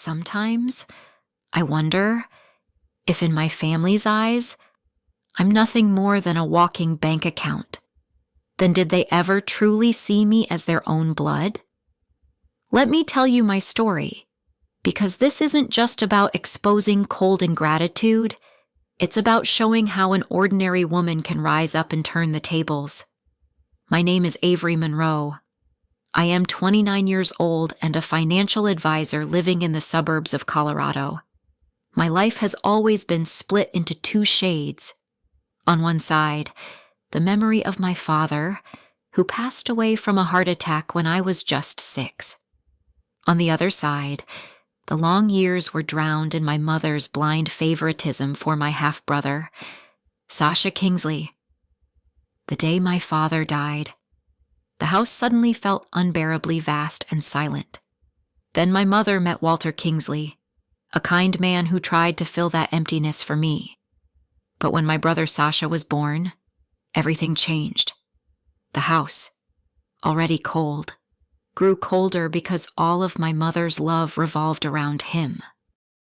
sometimes I wonder if in my family's eyes, I'm nothing more than a walking bank account. Then did they ever truly see me as their own blood? Let me tell you my story, because this isn't just about exposing cold ingratitude. It's about showing how an ordinary woman can rise up and turn the tables. My name is Avery Monroe. I am 29 years old and a financial advisor living in the suburbs of Colorado. My life has always been split into two shades. On one side, the memory of my father, who passed away from a heart attack when I was just 6. On the other side, the long years were drowned in my mother's blind favoritism for my half-brother, Sasha Kingsley. The day my father died, the house suddenly felt unbearably vast and silent. Then my mother met Walter Kingsley, a kind man who tried to fill that emptiness for me. But when my brother Sasha was born, everything changed. The house, already cold, grew colder because all of my mother's love revolved around him.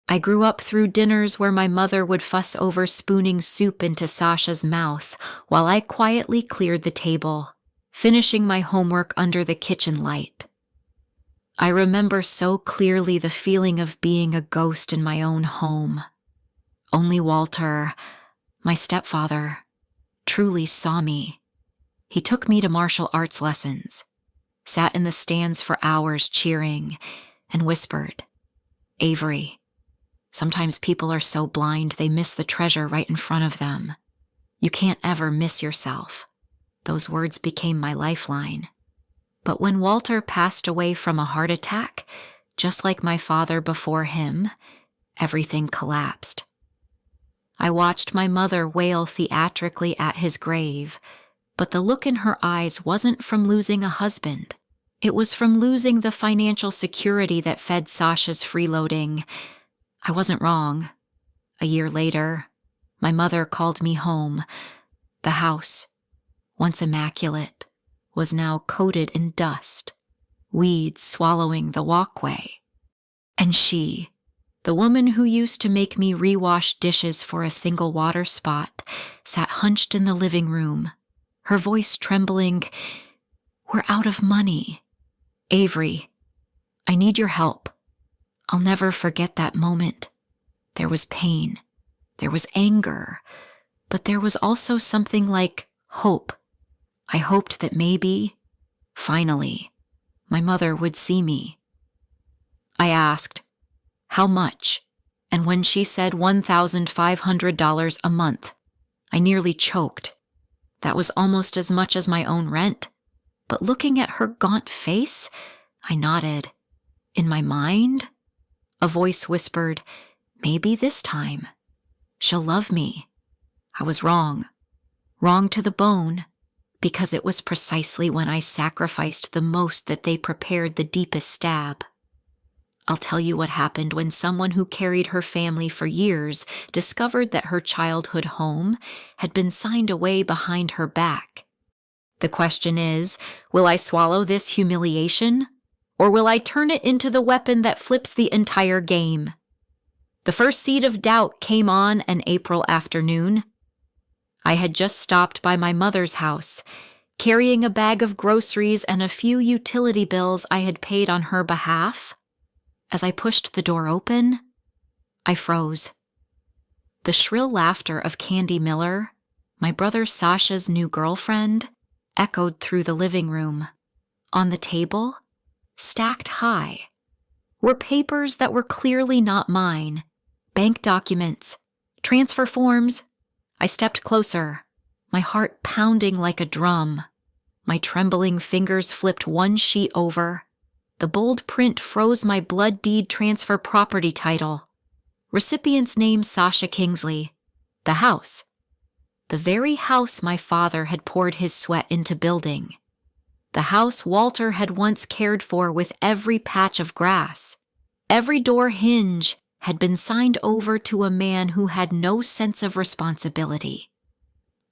I grew up through dinners where my mother would fuss over spooning soup into Sasha's mouth while I quietly cleared the table, finishing my homework under the kitchen light. I remember so clearly the feeling of being a ghost in my own home. Only Walter, my stepfather, truly saw me. He took me to martial arts lessons, sat in the stands for hours cheering, and whispered, "Avery, sometimes people are so blind they miss the treasure right in front of them. You can't ever miss yourself." Those words became my lifeline. But when Walter passed away from a heart attack, just like my father before him, everything collapsed. I watched my mother wail theatrically at his grave, but the look in her eyes wasn't from losing a husband. It was from losing the financial security that fed Sasha's freeloading. I wasn't wrong. A year later, my mother called me home. The house, once immaculate, was now coated in dust, weeds swallowing the walkway. And she, the woman who used to make me rewash dishes for a single water spot, sat hunched in the living room, her voice trembling, "We're out of money. Avery, I need your help." I'll never forget that moment. There was pain, there was anger, but there was also something like hope. I hoped that maybe, finally, my mother would see me. I asked, "How much?" And when she said $1,500 a month, I nearly choked. That was almost as much as my own rent. But looking at her gaunt face, I nodded. In my mind, a voice whispered, "Maybe this time she'll love me." I was wrong. Wrong to the bone, because it was precisely when I sacrificed the most that they prepared the deepest stab. I'll tell you what happened when someone who carried her family for years discovered that her childhood home had been signed away behind her back. The question is, will I swallow this humiliation, or will I turn it into the weapon that flips the entire game? The first seed of doubt came on an April afternoon. I had just stopped by my mother's house, carrying a bag of groceries and a few utility bills I had paid on her behalf. As I pushed the door open, I froze. The shrill laughter of Candy Miller, my brother Sasha's new girlfriend, echoed through the living room. On the table, stacked high, were papers that were clearly not mine, bank documents, transfer forms. I stepped closer, my heart pounding like a drum. My trembling fingers flipped one sheet over. The bold print froze my blood deed transfer property title. Recipient's name Sasha Kingsley. The house. The very house my father had poured his sweat into building. The house Walter had once cared for with every patch of grass. Every door hinge had been signed over to a man who had no sense of responsibility.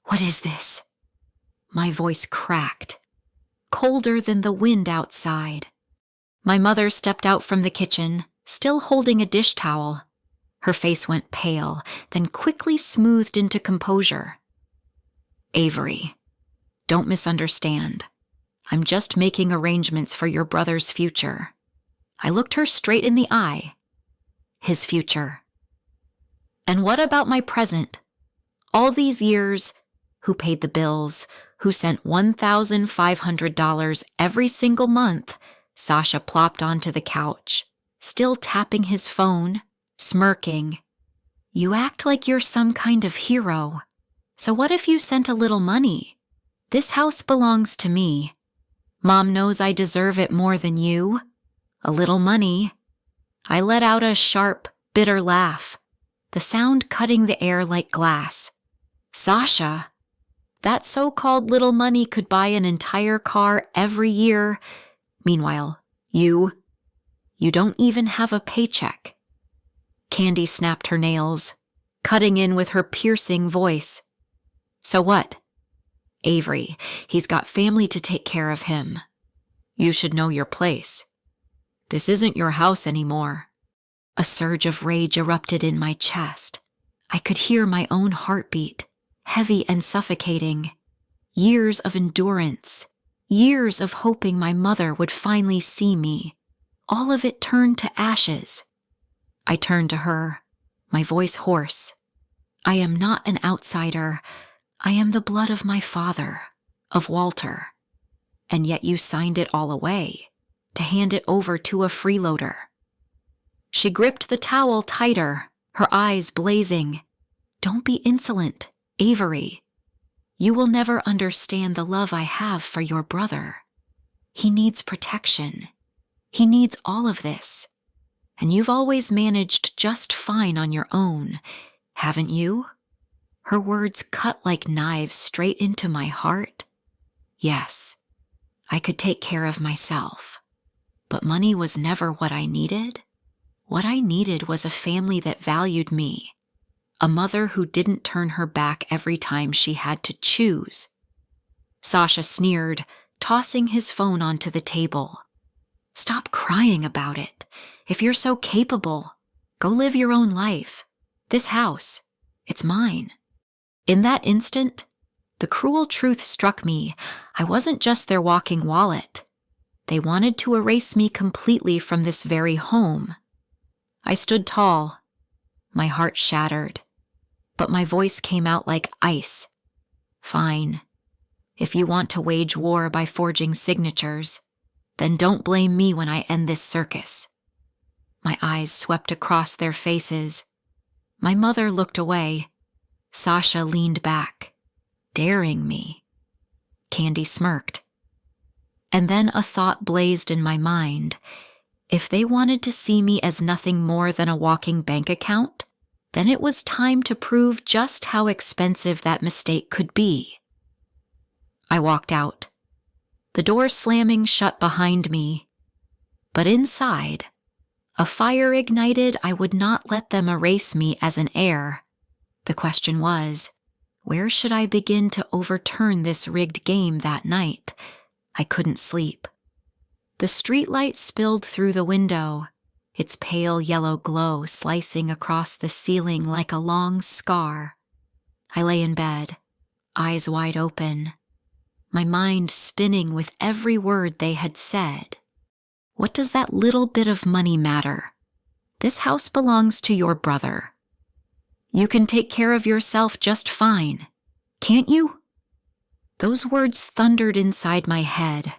"What is this?" My voice cracked, colder than the wind outside. My mother stepped out from the kitchen, still holding a dish towel. Her face went pale, then quickly smoothed into composure. Avery, don't misunderstand. I'm just making arrangements for your brother's future. I looked her straight in the eye. His future. And what about my present? All these years, who paid the bills, who sent $1,500 every single month, Sasha plopped onto the couch, still tapping his phone, smirking. You act like you're some kind of hero. So what if you sent a little money? This house belongs to me. Mom knows I deserve it more than you. A little money. I let out a sharp, bitter laugh, the sound cutting the air like glass. Sasha, that so-called little money could buy an entire car every year. Meanwhile, you don't even have a paycheck. Candy snapped her nails, cutting in with her piercing voice. So what? Avery, he's got family to take care of him. You should know your place. This isn't your house anymore. A surge of rage erupted in my chest. I could hear my own heartbeat, heavy and suffocating. Years of endurance, years of hoping my mother would finally see me. All of it turned to ashes. I turned to her, my voice hoarse. I am not an outsider. I am the blood of my father, of Walter. And yet you signed it all away, to hand it over to a freeloader. She gripped the towel tighter, her eyes blazing. Don't be insolent, Avery. You will never understand the love I have for your brother. He needs protection. He needs all of this. And you've always managed just fine on your own, haven't you? Her words cut like knives straight into my heart. Yes, I could take care of myself. But money was never what I needed. What I needed was a family that valued me. A mother who didn't turn her back every time she had to choose. Sasha sneered, tossing his phone onto the table. Stop crying about it. If you're so capable, go live your own life. This house, it's mine. In that instant, the cruel truth struck me. I wasn't just their walking wallet. They wanted to erase me completely from this very home. I stood tall, my heart shattered, but my voice came out like ice. Fine. If you want to wage war by forging signatures, then don't blame me when I end this circus. My eyes swept across their faces. My mother looked away. Sasha leaned back, daring me. Candy smirked. And then a thought blazed in my mind. If they wanted to see me as nothing more than a walking bank account, then it was time to prove just how expensive that mistake could be. I walked out, the door slamming shut behind me. But inside, a fire ignited. I would not let them erase me as an heir. The question was, where should I begin to overturn this rigged game that night? I couldn't sleep. The streetlight spilled through the window, its pale yellow glow slicing across the ceiling like a long scar. I lay in bed, eyes wide open, my mind spinning with every word they had said. What does that little bit of money matter? This house belongs to your brother. You can take care of yourself just fine, can't you? Those words thundered inside my head,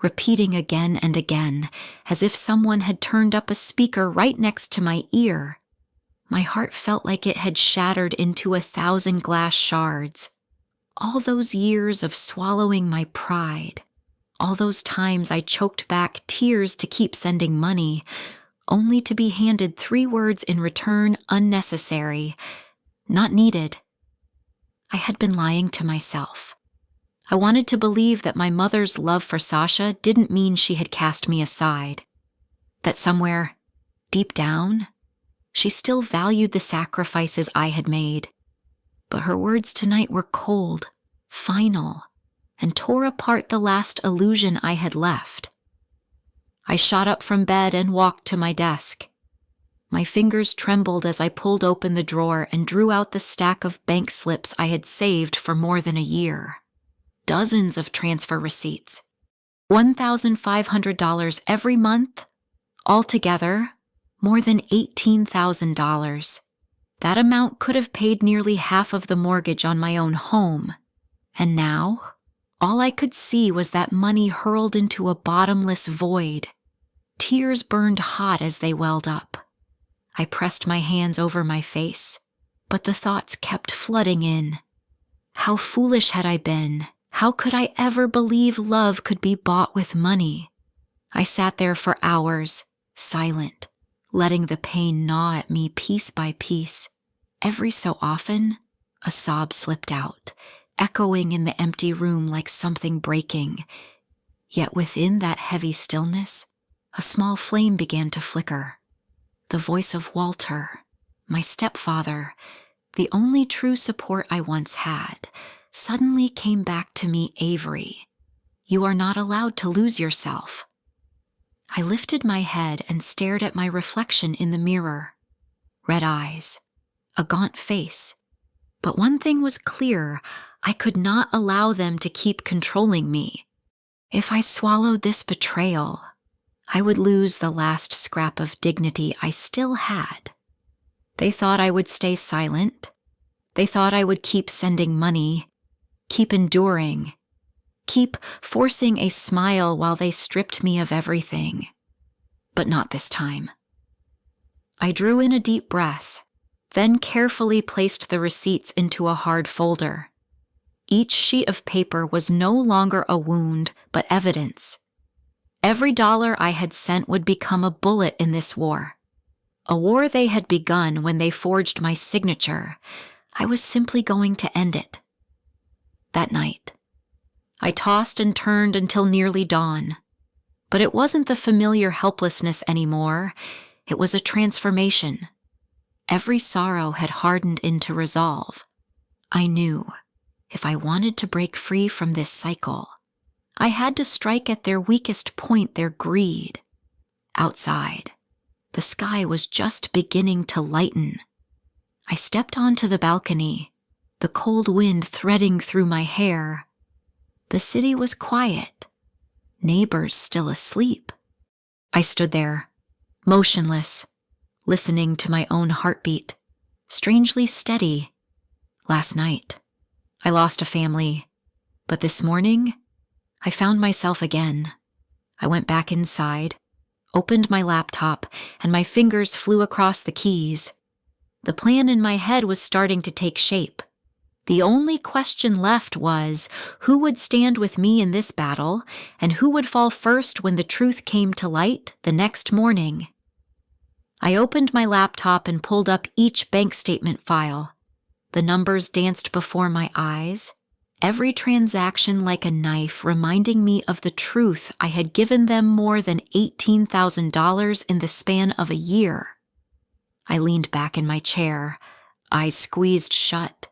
repeating again and again, as if someone had turned up a speaker right next to my ear. My heart felt like it had shattered into 1,000 glass shards. All those years of swallowing my pride, all those times I choked back tears to keep sending money, only to be handed 3 words in return: unnecessary, not needed. I had been lying to myself. I wanted to believe that my mother's love for Sasha didn't mean she had cast me aside, that somewhere, deep down, she still valued the sacrifices I had made. But her words tonight were cold, final, and tore apart the last illusion I had left. I shot up from bed and walked to my desk. My fingers trembled as I pulled open the drawer and drew out the stack of bank slips I had saved for more than a year. Dozens of transfer receipts. $1,500 every month. Altogether, more than $18,000. That amount could have paid nearly half of the mortgage on my own home. And now, all I could see was that money hurled into a bottomless void. Tears burned hot as they welled up. I pressed my hands over my face, but the thoughts kept flooding in. How foolish had I been? How could I ever believe love could be bought with money? I sat there for hours, silent, letting the pain gnaw at me piece by piece. Every so often, a sob slipped out, echoing in the empty room like something breaking. Yet within that heavy stillness, a small flame began to flicker. The voice of Walter, my stepfather, the only true support I once had, suddenly came back to me. Avery, you are not allowed to lose yourself. I lifted my head and stared at my reflection in the mirror. Red eyes, a gaunt face. But one thing was clear, I could not allow them to keep controlling me. If I swallowed this betrayal, I would lose the last scrap of dignity I still had. They thought I would stay silent. They thought I would keep sending money, keep enduring, keep forcing a smile while they stripped me of everything. But not this time. I drew in a deep breath, then carefully placed the receipts into a hard folder. Each sheet of paper was no longer a wound, but evidence. Every dollar I had sent would become a bullet in this war. A war they had begun when they forged my signature. I was simply going to end it. That night, I tossed and turned until nearly dawn. But it wasn't the familiar helplessness anymore. It was a transformation. Every sorrow had hardened into resolve. I knew, if I wanted to break free from this cycle, I had to strike at their weakest point, their greed. Outside, the sky was just beginning to lighten. I stepped onto the balcony, the cold wind threading through my hair. The city was quiet, neighbors still asleep. I stood there, motionless, listening to my own heartbeat, strangely steady. Last night, I lost a family, but this morning, I found myself again. I went back inside, opened my laptop, and my fingers flew across the keys. The plan in my head was starting to take shape. The only question left was, who would stand with me in this battle, and who would fall first when the truth came to light the next morning? I opened my laptop and pulled up each bank statement file. The numbers danced before my eyes, every transaction like a knife reminding me of the truth I had given them more than $18,000 in the span of a year. I leaned back in my chair, eyes squeezed shut.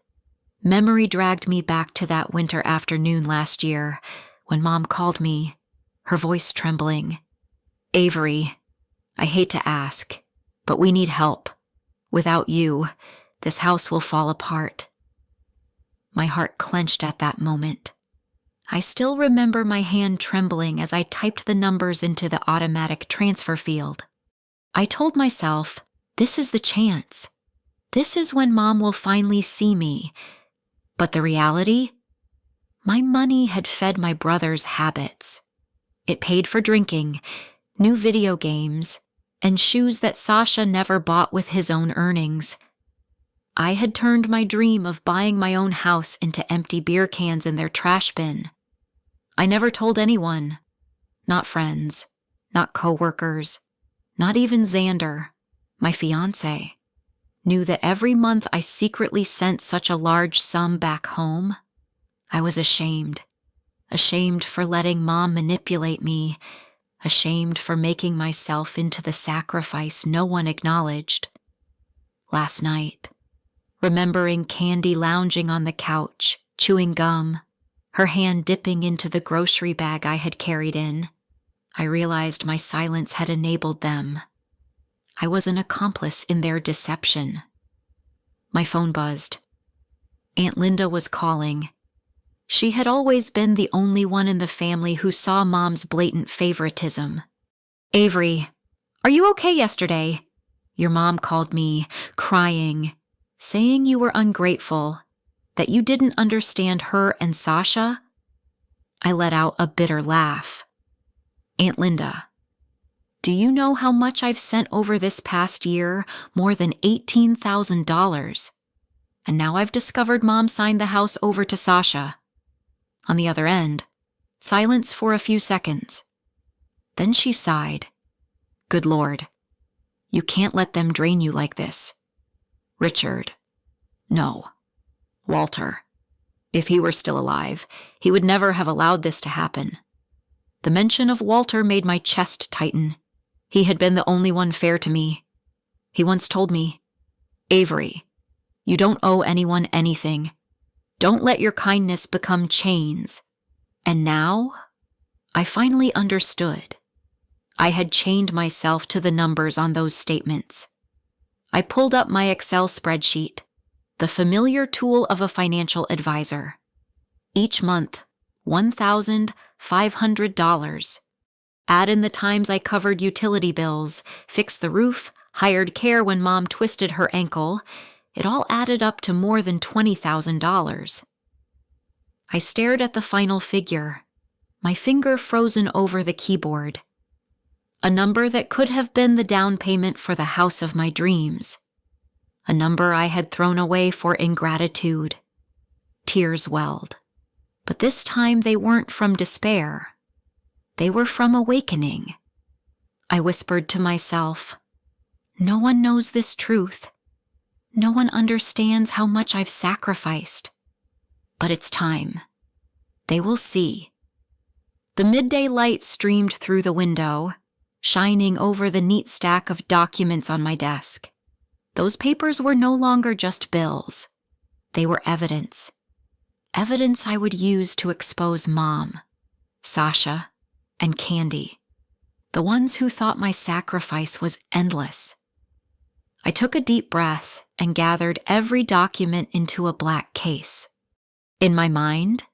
Memory dragged me back to that winter afternoon last year when Mom called me, her voice trembling. "Avery, I hate to ask, but we need help. Without you, this house will fall apart." My heart clenched at that moment. I still remember my hand trembling as I typed the numbers into the automatic transfer field. I told myself, this is the chance. This is when Mom will finally see me. But the reality? My money had fed my brother's habits. It paid for drinking, new video games, and shoes that Sasha never bought with his own earnings. I had turned my dream of buying my own house into empty beer cans in their trash bin. I never told anyone. Not friends, not coworkers, not even Xander, my fiancé, knew that every month I secretly sent such a large sum back home. I was ashamed for letting Mom manipulate me, ashamed for making myself into the sacrifice no one acknowledged. Last night, remembering Candy lounging on the couch, chewing gum, her hand dipping into the grocery bag I had carried in, I realized my silence had enabled them. I was an accomplice in their deception. My phone buzzed. Aunt Linda was calling. She had always been the only one in the family who saw Mom's blatant favoritism. "Avery, are you okay yesterday?" Your mom called me, crying, saying you were ungrateful, that you didn't understand her and Sasha. I let out a bitter laugh. "Aunt Linda, do you know how much I've sent over this past year? More than $18,000. And now I've discovered Mom signed the house over to Sasha." On the other end, silence for a few seconds. Then she sighed. "Good Lord, you can't let them drain you like this. Richard. No. Walter. If he were still alive, he would never have allowed this to happen." The mention of Walter made my chest tighten. He had been the only one fair to me. He once told me, "Avery, you don't owe anyone anything. Don't let your kindness become chains." And now, I finally understood. I had chained myself to the numbers on those statements. I pulled up my Excel spreadsheet, the familiar tool of a financial advisor. Each month, $1,500. Add in the times I covered utility bills, fixed the roof, hired care when Mom twisted her ankle. It all added up to more than $20,000. I stared at the final figure, my finger frozen over the keyboard. A number that could have been the down payment for the house of my dreams. A number I had thrown away for ingratitude. Tears welled. But this time they weren't from despair. They were from awakening. I whispered to myself, "No one knows this truth. No one understands how much I've sacrificed. But it's time. They will see." The midday light streamed through the window, shining over the neat stack of documents on my desk. Those papers were no longer just bills. They were evidence. Evidence I would use to expose Mom, Sasha, and Candy, the ones who thought my sacrifice was endless. I took a deep breath and gathered every document into a black case. In my mind,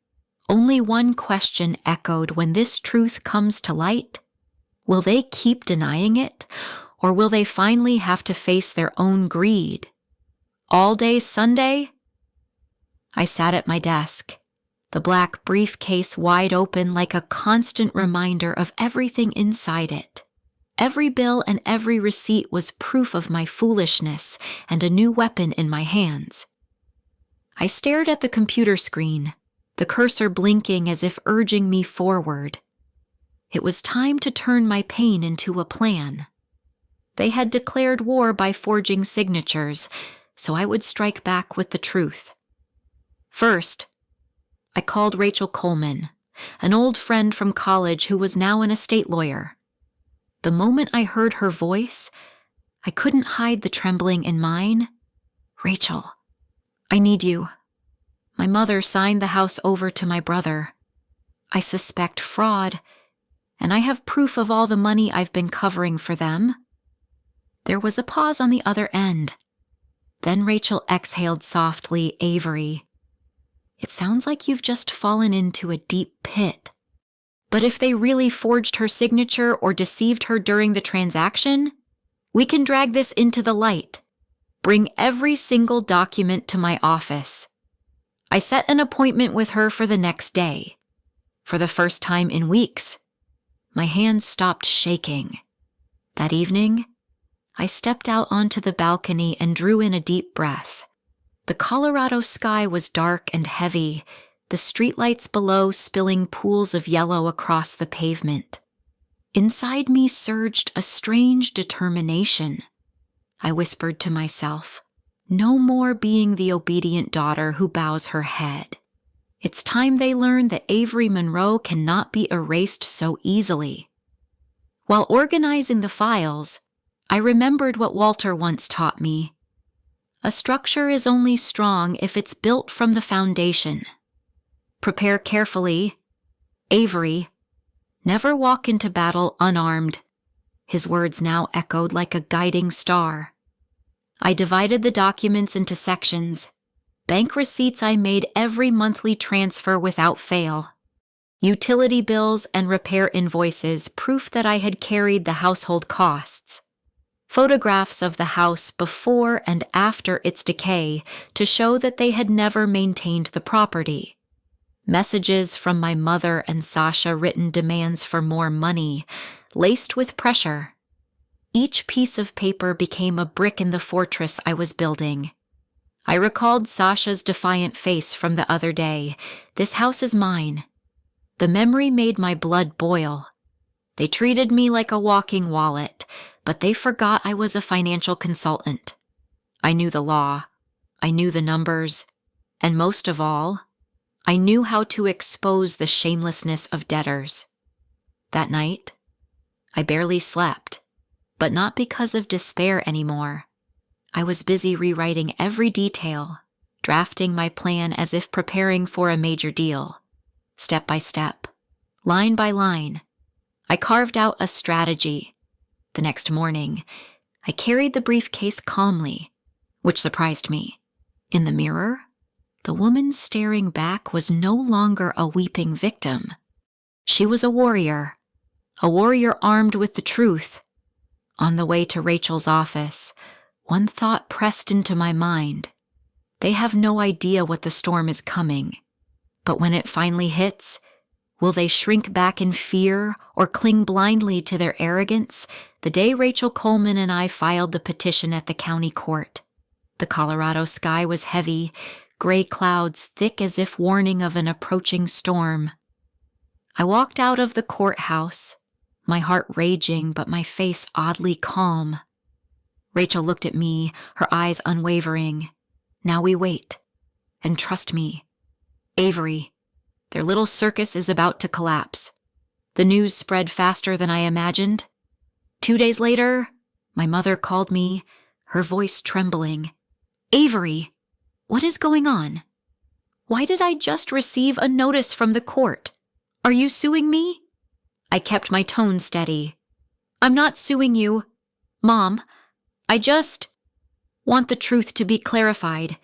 only one question echoed when this truth comes to light. Will they keep denying it, or will they finally have to face their own greed? All day Sunday? I sat at my desk, the black briefcase wide open like a constant reminder of everything inside it. Every bill and every receipt was proof of my foolishness and a new weapon in my hands. I stared at the computer screen, the cursor blinking as if urging me forward. It was time to turn my pain into a plan. They had declared war by forging signatures, so I would strike back with the truth. First, I called Rachel Coleman, an old friend from college who was now an estate lawyer. The moment I heard her voice, I couldn't hide the trembling in mine. "Rachel, I need you. My mother signed the house over to my brother. I suspect fraud, and I have proof of all the money I've been covering for them." There was a pause on the other end. Then Rachel exhaled softly, "Avery, it sounds like you've just fallen into a deep pit. But if they really forged her signature or deceived her during the transaction, we can drag this into the light. Bring every single document to my office." I set an appointment with her for the next day. For the first time in weeks, my hands stopped shaking. That evening, I stepped out onto the balcony and drew in a deep breath. The Colorado sky was dark and heavy, the streetlights below spilling pools of yellow across the pavement. Inside me surged a strange determination. I whispered to myself, "No more being the obedient daughter who bows her head. It's time they learn that Avery Monroe cannot be erased so easily." While organizing the files, I remembered what Walter once taught me. A structure is only strong if it's built from the foundation. Prepare carefully. Avery, never walk into battle unarmed. His words now echoed like a guiding star. I divided the documents into sections. Bank receipts I made every monthly transfer without fail. Utility bills and repair invoices, proof that I had carried the household costs. Photographs of the house before and after its decay to show that they had never maintained the property. Messages from my mother and Sasha, written demands for more money, laced with pressure. Each piece of paper became a brick in the fortress I was building. I recalled Sasha's defiant face from the other day. This house is mine. The memory made my blood boil. They treated me like a walking wallet, but they forgot I was a financial consultant. I knew the law. I knew the numbers. And most of all, I knew how to expose the shamelessness of debtors. That night, I barely slept, but not because of despair anymore. I was busy rewriting every detail, drafting my plan as if preparing for a major deal. Step by step, line by line, I carved out a strategy. The next morning, I carried the briefcase calmly, which surprised me. In the mirror, the woman staring back was no longer a weeping victim. She was a warrior armed with the truth. On the way to Rachel's office, one thought pressed into my mind. They have no idea what the storm is coming. But when it finally hits, will they shrink back in fear or cling blindly to their arrogance? The day Rachel Coleman and I filed the petition at the county court, the Colorado sky was heavy, gray clouds thick as if warning of an approaching storm. I walked out of the courthouse, my heart raging but my face oddly calm. Rachel looked at me, her eyes unwavering. Now we wait. And trust me, Avery, their little circus is about to collapse. The news spread faster than I imagined. 2 days later, my mother called me, her voice trembling. Avery, what is going on? Why did I just receive a notice from the court? Are you suing me? I kept my tone steady. I'm not suing you. Mom, I just want the truth to be clarified.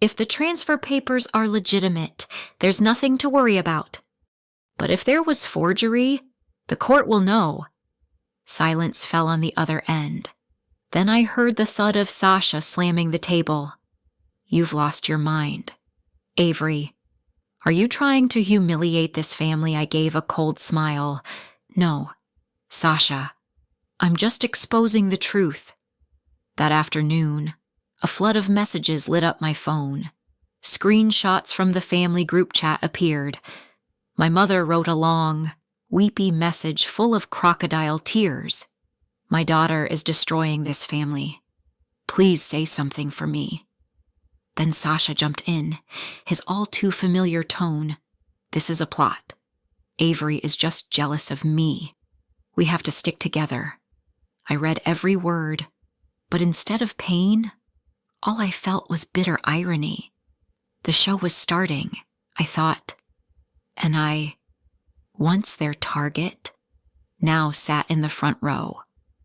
If the transfer papers are legitimate, there's nothing to worry about. But if there was forgery, the court will know. Silence fell on the other end. Then I heard the thud of Sasha slamming the table. You've lost your mind. Avery, are you trying to humiliate this family? I gave a cold smile. No, Sasha, I'm just exposing the truth. That afternoon, a flood of messages lit up my phone. Screenshots from the family group chat appeared. My mother wrote a long, weepy message full of crocodile tears. My daughter is destroying this family. Please say something for me. Then Sasha jumped in, his all too familiar tone. This is a plot. Avery is just jealous of me. We have to stick together. I read every word, but instead of pain, all I felt was bitter irony. The show was starting, I thought, and I, once their target, now sat in the front row,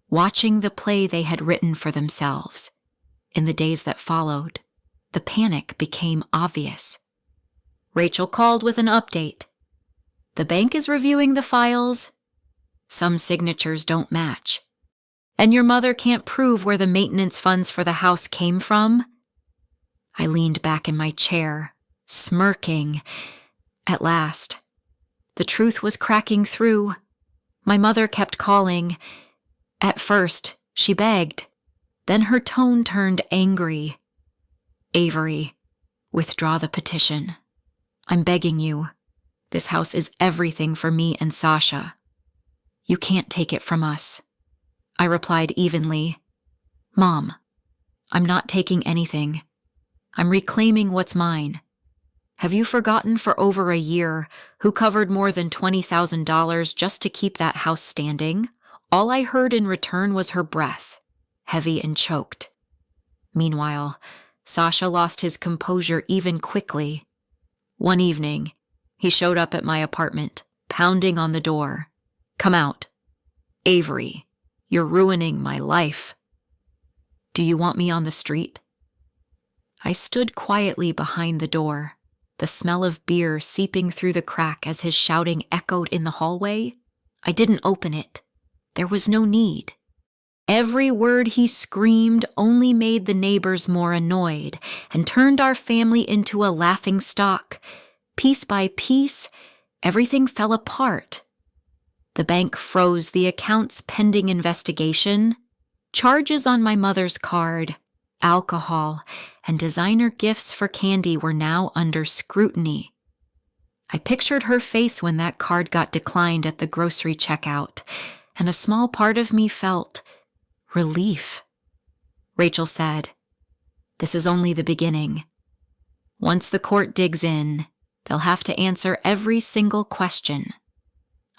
watching the play they had written for themselves. In the days that followed, the panic became obvious. Rachel called with an update. The bank is reviewing the files. Some signatures don't match. And your mother can't prove where the maintenance funds for the house came from? I leaned back in my chair, smirking. At last, the truth was cracking through. My mother kept calling. At first, she begged. Then her tone turned angry. Avery, withdraw the petition. I'm begging you. This house is everything for me and Sasha. You can't take it from us. I replied evenly. Mom, I'm not taking anything. I'm reclaiming what's mine. Have you forgotten for over a year who covered more than $20,000 just to keep that house standing? All I heard in return was her breath, heavy and choked. Meanwhile, Sasha lost his composure even quickly. One evening, he showed up at my apartment, pounding on the door. Come out. Avery, You're ruining my life. Do you want me on the street? I stood quietly behind the door, the smell of beer seeping through the crack as his shouting echoed in the hallway. I didn't open it. There was no need. Every word he screamed only made the neighbors more annoyed and turned our family into a laughingstock. Piece by piece, everything fell apart. The bank froze the accounts pending investigation. Charges on my mother's card, alcohol, and designer gifts for Candy were now under scrutiny. I pictured her face when that card got declined at the grocery checkout, and a small part of me felt relief. Rachel said, "This is only the beginning. Once the court digs in, they'll have to answer every single question."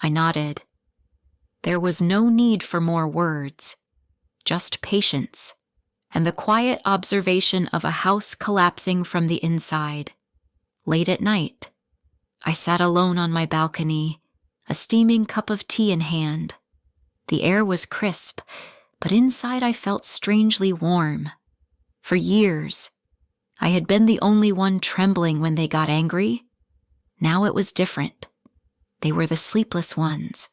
I nodded. There was no need for more words, just patience, and the quiet observation of a house collapsing from the inside. Late at night, I sat alone on my balcony, a steaming cup of tea in hand. The air was crisp, but inside I felt strangely warm. For years, I had been the only one trembling when they got angry. Now it was different. They were the sleepless ones,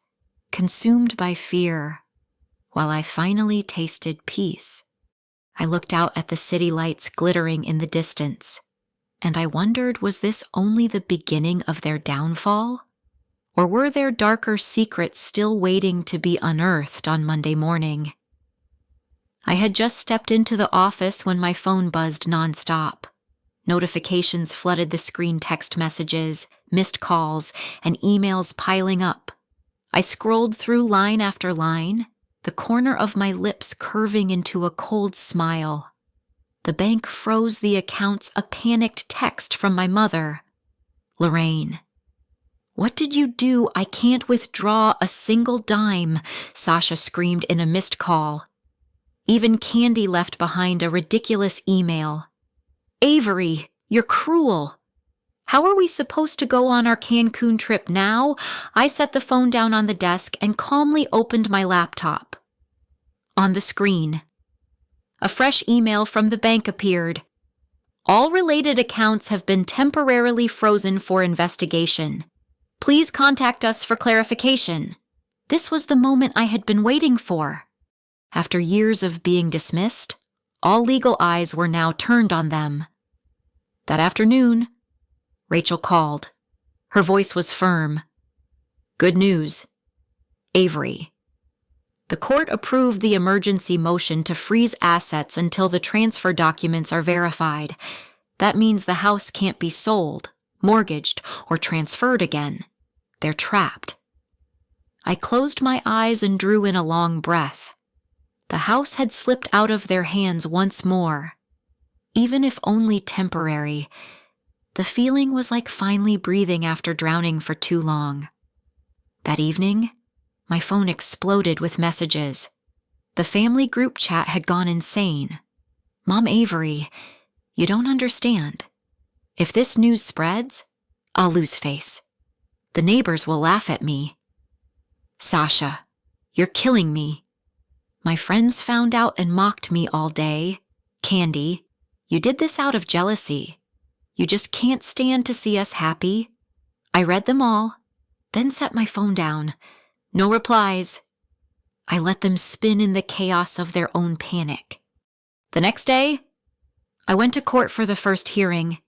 consumed by fear, while I finally tasted peace. I looked out at the city lights glittering in the distance, and I wondered, was this only the beginning of their downfall? Or were there darker secrets still waiting to be unearthed on Monday morning? I had just stepped into the office when my phone buzzed nonstop. Notifications flooded the screen, text messages, missed calls, and emails piling up. I scrolled through line after line, the corner of my lips curving into a cold smile. The bank froze the accounts, a panicked text from my mother. "Lorraine, what did you do? I can't withdraw a single dime," Sasha screamed in a missed call. Even Candy left behind a ridiculous email. "Avery, you're cruel. How are we supposed to go on our Cancun trip now?" I set the phone down on the desk and calmly opened my laptop. On the screen, a fresh email from the bank appeared. "All related accounts have been temporarily frozen for investigation. Please contact us for clarification." This was the moment I had been waiting for. After years of being dismissed, all legal eyes were now turned on them. That afternoon, Rachel called. Her voice was firm. "Good news. Avery." The court approved the emergency motion to freeze assets until the transfer documents are verified. That means the house can't be sold, mortgaged, or transferred again. They're trapped. I closed my eyes and drew in a long breath. The house had slipped out of their hands once more. Even if only temporary, the feeling was like finally breathing after drowning for too long. That evening, my phone exploded with messages. The family group chat had gone insane. "Mom, Avery, you don't understand. If this news spreads, I'll lose face. The neighbors will laugh at me. Sasha, you're killing me. My friends found out and mocked me all day. Candy, you did this out of jealousy. You just can't stand to see us happy." I read them all, then set my phone down. No replies. I let them spin in the chaos of their own panic. The next day, I went to court for the first hearing.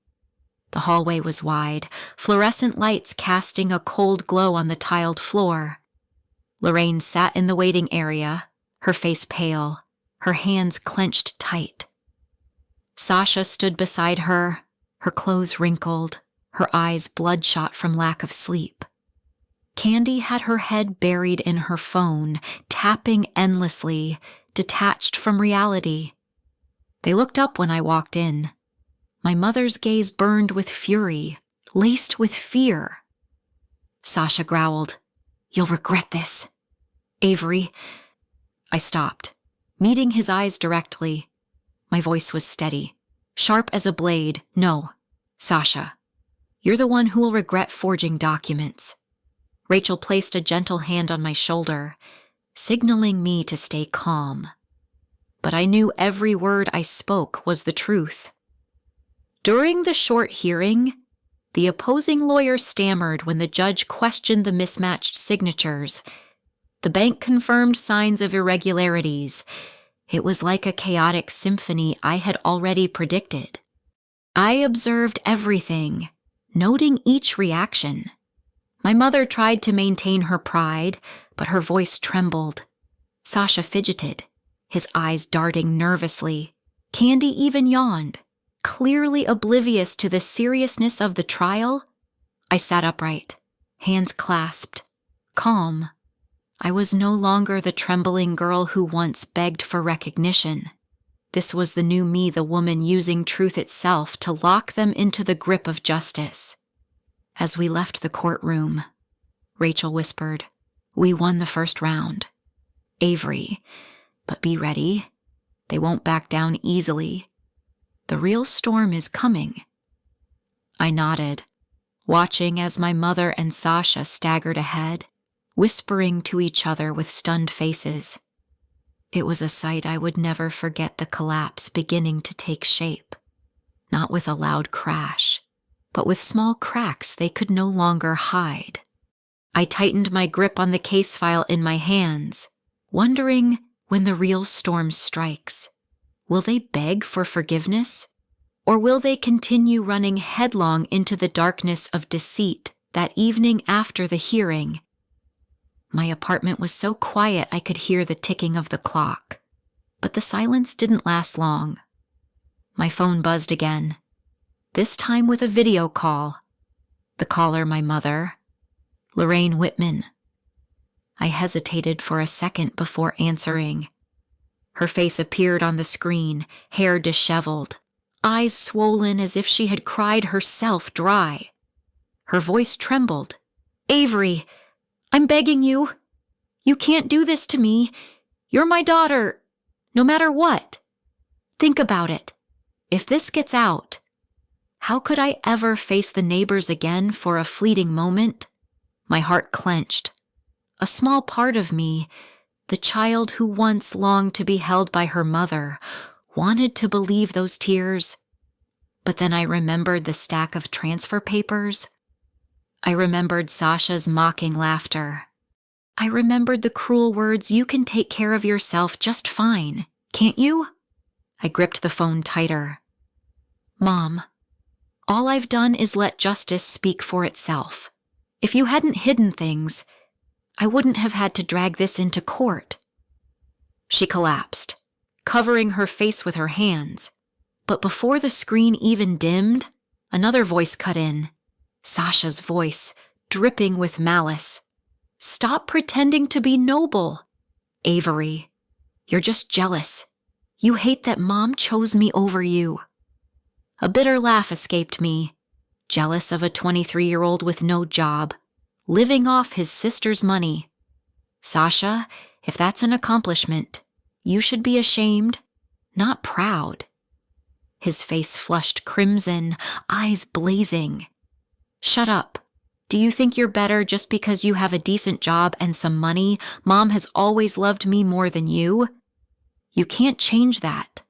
The hallway was wide, fluorescent lights casting a cold glow on the tiled floor. Lorraine sat in the waiting area, her face pale, her hands clenched tight. Sasha stood beside her, her clothes wrinkled, her eyes bloodshot from lack of sleep. Candy had her head buried in her phone, tapping endlessly, detached from reality. They looked up when I walked in. My mother's gaze burned with fury, laced with fear. Sasha growled, "You'll regret this." "Avery." I stopped, meeting his eyes directly. My voice was steady, sharp as a blade. "No, Sasha, you're the one who will regret forging documents." Rachel placed a gentle hand on my shoulder. signaling me to stay calm. But I knew every word I spoke was the truth. During the short hearing, the opposing lawyer stammered when the judge questioned the mismatched signatures. The bank confirmed signs of irregularities. It was like a chaotic symphony I had already predicted. I observed everything, noting each reaction. My mother tried to maintain her pride, but her voice trembled. Sasha fidgeted, his eyes darting nervously. Candy even yawned. Clearly oblivious to the seriousness of the trial, I sat upright, hands clasped, calm. I was no longer the trembling girl who once begged for recognition. This was the new me, the woman using truth itself to lock them into the grip of justice. As we left the courtroom, Rachel whispered, "We won the first round. Avery, but be ready. They won't back down easily. The real storm is coming." I nodded, watching as my mother and Sasha staggered ahead, whispering to each other with stunned faces. It was a sight I would never forget, the collapse beginning to take shape, not with a loud crash, but with small cracks they could no longer hide. I tightened my grip on the case file in my hands, wondering when the real storm strikes. Will they beg for forgiveness? Or will they continue running headlong into the darkness of deceit that evening after the hearing? My apartment was so quiet I could hear the ticking of the clock, but the silence didn't last long. My phone buzzed again, this time with a video call. The caller, my mother, Lorraine Whitman. I hesitated for a second before answering. Her face appeared on the screen, hair disheveled, eyes swollen as if she had cried herself dry. Her voice trembled. "Avery, I'm begging you. You can't do this to me. You're my daughter, no matter what. Think about it. If this gets out, how could I ever face the neighbors again for a fleeting moment?" My heart clenched. A small part of me, the child who once longed to be held by her mother, wanted to believe those tears. But then I remembered the stack of transfer papers. I remembered Sasha's mocking laughter. I remembered the cruel words, "You can take care of yourself just fine, can't you?" I gripped the phone tighter. "Mom, all I've done is let justice speak for itself. If you hadn't hidden things, I wouldn't have had to drag this into court." She collapsed, covering her face with her hands. But before the screen even dimmed, another voice cut in. Sasha's voice, dripping with malice. "Stop pretending to be noble. Avery, you're just jealous. You hate that Mom chose me over you." A bitter laugh escaped me. Jealous of a 23-year-old with no job, living off his sister's money. Sasha, if that's an accomplishment, you should be ashamed, not proud. His face flushed crimson, eyes blazing. "Shut up. Do you think you're better just because you have a decent job and some money? Mom has always loved me more than you. You can't change that."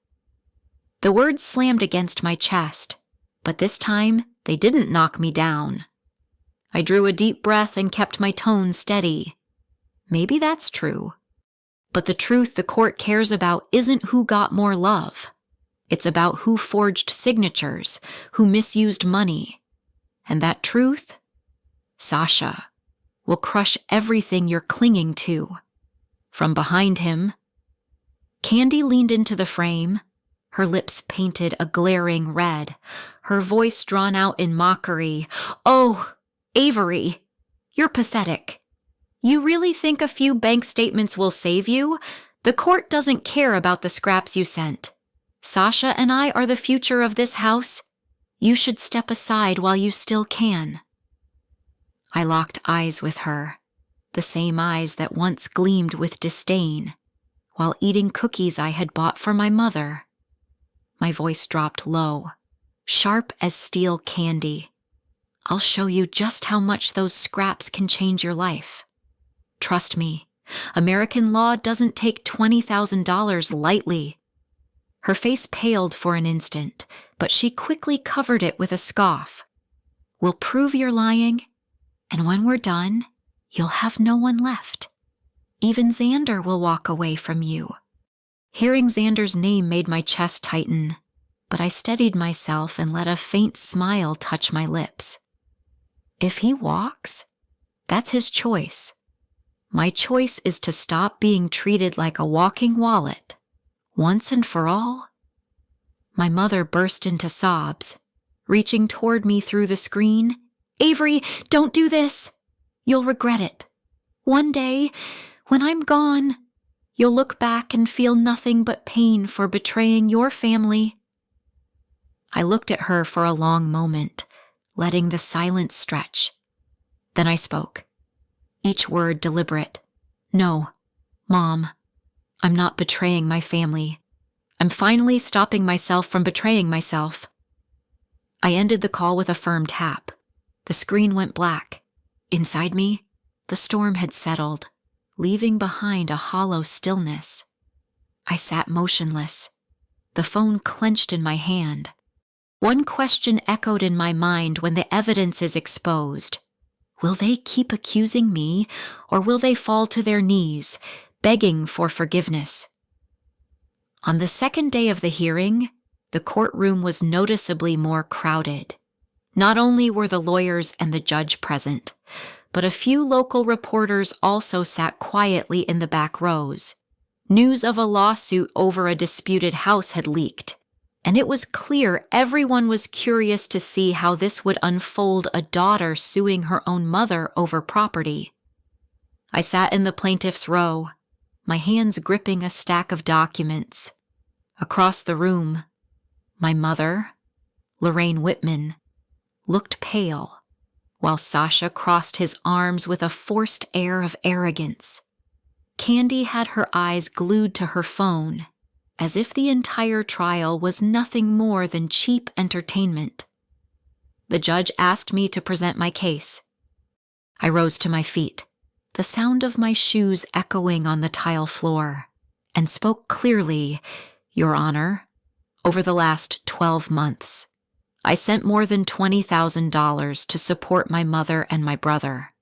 The words slammed against my chest, but this time they didn't knock me down. I drew a deep breath and kept my tone steady. Maybe that's true. But the truth the court cares about isn't who got more love. It's about who forged signatures, who misused money. And that truth, Sasha, will crush everything you're clinging to. From behind him, Candy leaned into the frame, her lips painted a glaring red, her voice drawn out in mockery. "Oh, Avery, you're pathetic. You really think a few bank statements will save you? The court doesn't care about the scraps you sent. Sasha and I are the future of this house. You should step aside while you still can." I locked eyes with her, the same eyes that once gleamed with disdain, while eating cookies I had bought for my mother. My voice dropped low, sharp as steel candy. "I'll show you just how much those scraps can change your life. Trust me, American law doesn't take $20,000 lightly. Her face paled for an instant, but she quickly covered it with a scoff. We'll prove you're lying, and when we're done, you'll have no one left. Even Xander will walk away from you. Hearing Xander's name made my chest tighten, but I steadied myself and let a faint smile touch my lips. If he walks, that's his choice. My choice is to stop being treated like a walking wallet, once and for all. My mother burst into sobs, reaching toward me through the screen. Avery, don't do this. You'll regret it. One day, when I'm gone, you'll look back and feel nothing but pain for betraying your family. I looked at her for a long moment, letting the silence stretch. Then I spoke, each word deliberate. No, Mom, I'm not betraying my family. I'm finally stopping myself from betraying myself. I ended the call with a firm tap. The screen went black. Inside me, the storm had settled, leaving behind a hollow stillness. I sat motionless, the phone clenched in my hand. One question echoed in my mind when the evidence is exposed. Will they keep accusing me, or will they fall to their knees, begging for forgiveness? On the second day of the hearing, the courtroom was noticeably more crowded. Not only were the lawyers and the judge present, but a few local reporters also sat quietly in the back rows. News of a lawsuit over a disputed house had leaked, and it was clear everyone was curious to see how this would unfold, a daughter suing her own mother over property. I sat in the plaintiff's row, my hands gripping a stack of documents. Across the room, my mother, Lorraine Whitman, looked pale, while Sasha crossed his arms with a forced air of arrogance. Candy had her eyes glued to her phone, as if the entire trial was nothing more than cheap entertainment. The judge asked me to present my case. I rose to my feet, the sound of my shoes echoing on the tile floor, and spoke clearly, Your Honor, over the last 12 months, I sent more than $20,000 to support my mother and my brother.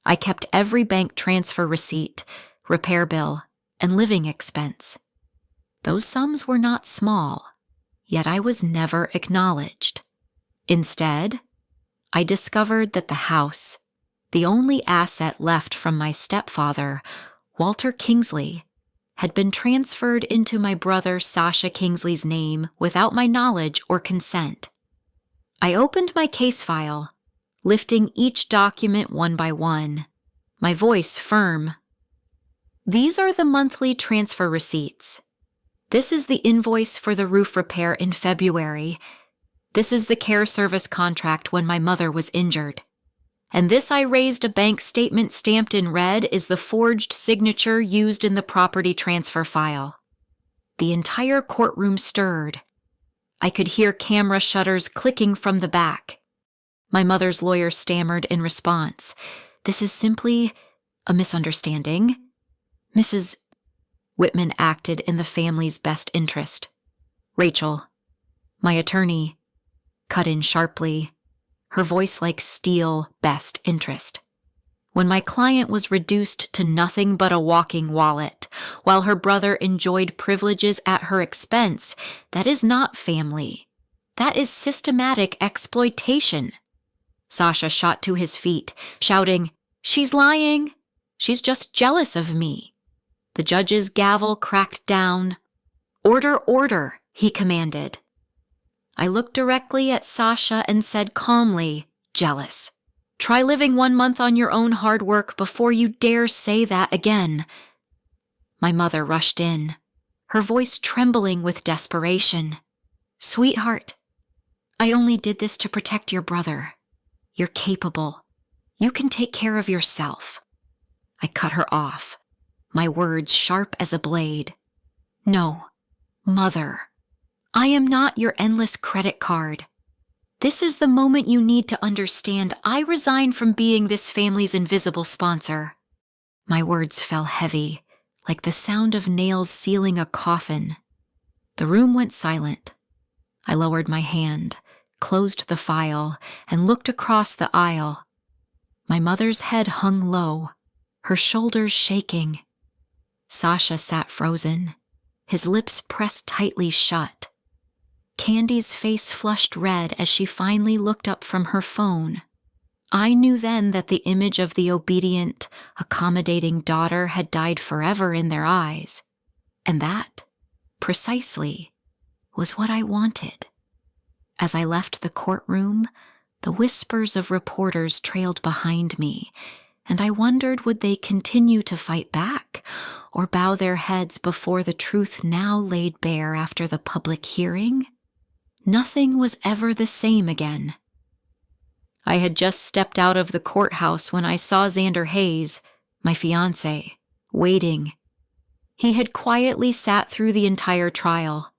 I kept every bank transfer receipt, repair bill, and living expense. Those sums were not small, yet I was never acknowledged. Instead, I discovered that the house, the only asset left from my stepfather, Walter Kingsley, had been transferred into my brother Sasha Kingsley's name without my knowledge or consent. I opened my case file, lifting each document one by one, my voice firm. These are the monthly transfer receipts. This is the invoice for the roof repair in February. This is the care service contract when my mother was injured. And this I raised a bank statement stamped in red is the forged signature used in the property transfer file. The entire courtroom stirred. I could hear camera shutters clicking from the back. My mother's lawyer stammered in response. This is simply a misunderstanding. Mrs. Whitman acted in the family's best interest. Rachel, my attorney, cut in sharply, her voice like steel, best interest. When my client was reduced to nothing but a walking wallet, while her brother enjoyed privileges at her expense, that is not family. That is systematic exploitation. Sasha shot to his feet, shouting, She's lying. She's just jealous of me. The judge's gavel cracked down. Order, order, he commanded. I looked directly at Sasha and said calmly, Jealous. Try living 1 month on your own hard work before you dare say that again. My mother rushed in, her voice trembling with desperation. Sweetheart, I only did this to protect your brother. You're capable. You can take care of yourself. I cut her off, my words sharp as a blade. No, Mother, I am not your endless credit card. This is the moment you need to understand I resign from being this family's invisible sponsor. My words fell heavy, like the sound of nails sealing a coffin. The room went silent. I lowered my hand, closed the file, and looked across the aisle. My mother's head hung low, her shoulders shaking. Sasha sat frozen, his lips pressed tightly shut. Candy's face flushed red as she finally looked up from her phone. I knew then that the image of the obedient, accommodating daughter had died forever in their eyes. And that, precisely, was what I wanted. As I left the courtroom, the whispers of reporters trailed behind me, and I wondered, would they continue to fight back or bow their heads before the truth now laid bare after the public hearing? Nothing was ever the same again. I had just stepped out of the courthouse when I saw Xander Hayes, my fiancé, waiting. He had quietly sat through the entire trial.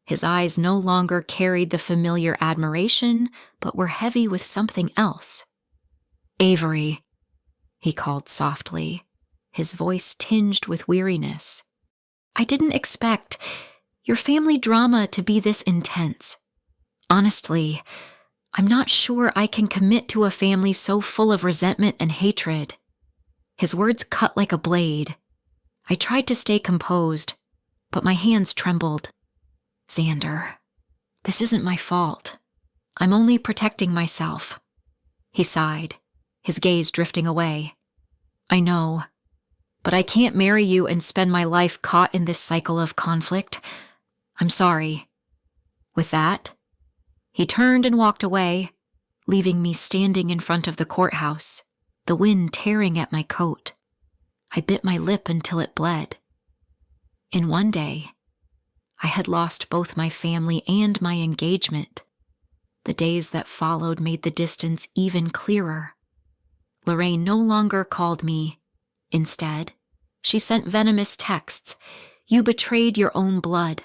His eyes no longer carried the familiar admiration, but were heavy with something else. "Avery," he called softly, his voice tinged with weariness. "I didn't expect your family drama to be this intense. Honestly, I'm not sure I can commit to a family so full of resentment and hatred." His words cut like a blade. I tried to stay composed, but my hands trembled. "Xander, this isn't my fault. I'm only protecting myself." He sighed, his gaze drifting away. "I know, but I can't marry you and spend my life caught in this cycle of conflict. I'm sorry." With that, he turned and walked away, leaving me standing in front of the courthouse, the wind tearing at my coat. I bit my lip until it bled. In one day, I had lost both my family and my engagement. The days that followed made the distance even clearer. Lorraine no longer called me. Instead, she sent venomous texts. "You betrayed your own blood.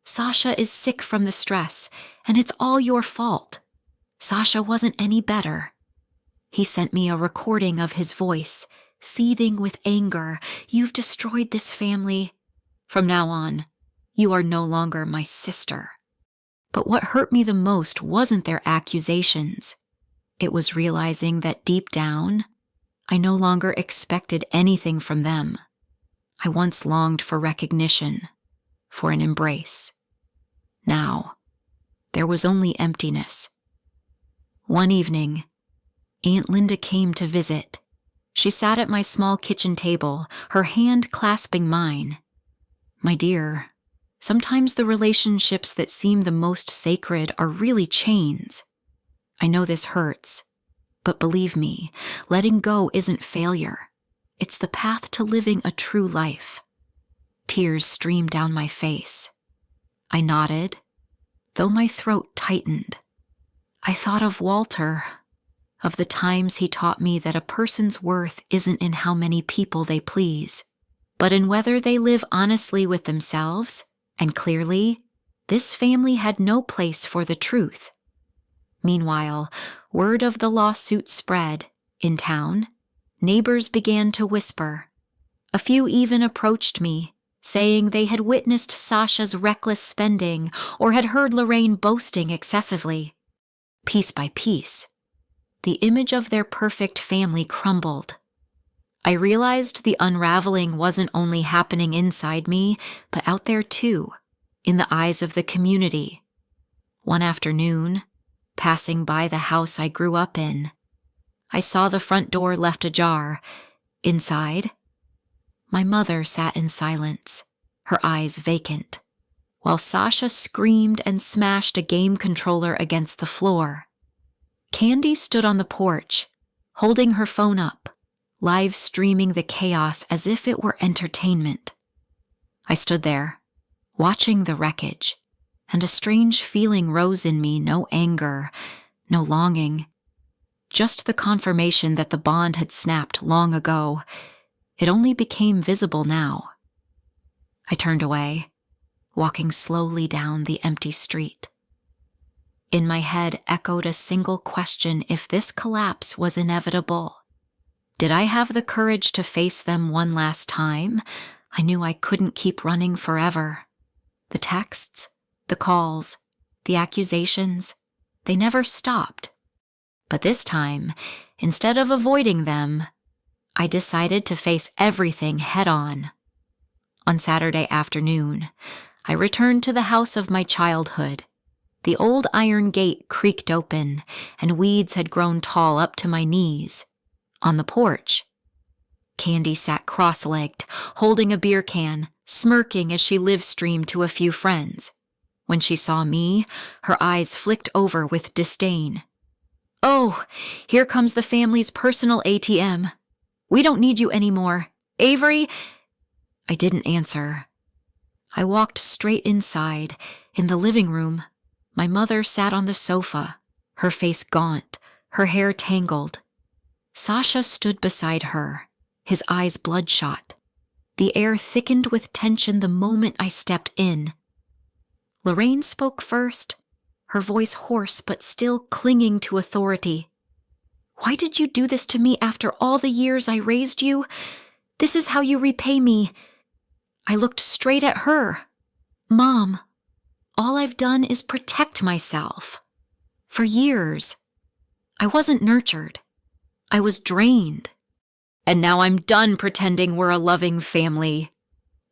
Sasha is sick from the stress, and it's all your fault. Sasha wasn't any better." He sent me a recording of his voice, seething with anger. "You've destroyed this family. From now on, you are no longer my sister." But what hurt me the most wasn't their accusations. It was realizing that deep down, I no longer expected anything from them. I once longed for recognition, for an embrace. Now, there was only emptiness. One evening, Aunt Linda came to visit. She sat at my small kitchen table, her hand clasping mine. "My dear, sometimes the relationships that seem the most sacred are really chains. I know this hurts, but believe me, letting go isn't failure. It's the path to living a true life." Tears streamed down my face. I nodded, though my throat tightened. I thought of Walter, of the times he taught me that a person's worth isn't in how many people they please, but in whether they live honestly with themselves, and clearly, this family had no place for the truth. Meanwhile, word of the lawsuit spread. In town, neighbors began to whisper. A few even approached me, saying they had witnessed Sasha's reckless spending or had heard Lorraine boasting excessively. Piece by piece, the image of their perfect family crumbled. I realized the unraveling wasn't only happening inside me, but out there too, in the eyes of the community. One afternoon, passing by the house I grew up in, I saw the front door left ajar. Inside, my mother sat in silence, her eyes vacant, while Sasha screamed and smashed a game controller against the floor. Candy stood on the porch, holding her phone up, live streaming the chaos as if it were entertainment. I stood there, watching the wreckage, and a strange feeling rose in me, no anger, no longing, just the confirmation that the bond had snapped long ago. It only became visible now. I turned away, walking slowly down the empty street. In my head echoed a single question: if this collapse was inevitable, Did I have the courage to face them one last time? I knew I couldn't keep running forever. The texts, the calls, the accusations, they never stopped. But this time, instead of avoiding them, I decided to face everything head on. On Saturday afternoon, I returned to the house of my childhood. The old iron gate creaked open, and weeds had grown tall up to my knees. On the porch, Candy sat cross-legged, holding a beer can, smirking as she live-streamed to a few friends. When she saw me, her eyes flicked over with disdain. "Oh, here comes the family's personal ATM. We don't need you anymore. Avery—" I didn't answer. I walked straight inside. In the living room, my mother sat on the sofa, her face gaunt, her hair tangled. Sasha stood beside her, his eyes bloodshot. The air thickened with tension the moment I stepped in. Lorraine spoke first, her voice hoarse but still clinging to authority. "Why did you do this to me after all the years I raised you? This is how you repay me." I looked straight at her. "Mom, all I've done is protect myself. For years, I wasn't nurtured. I was drained. And now I'm done pretending we're a loving family,"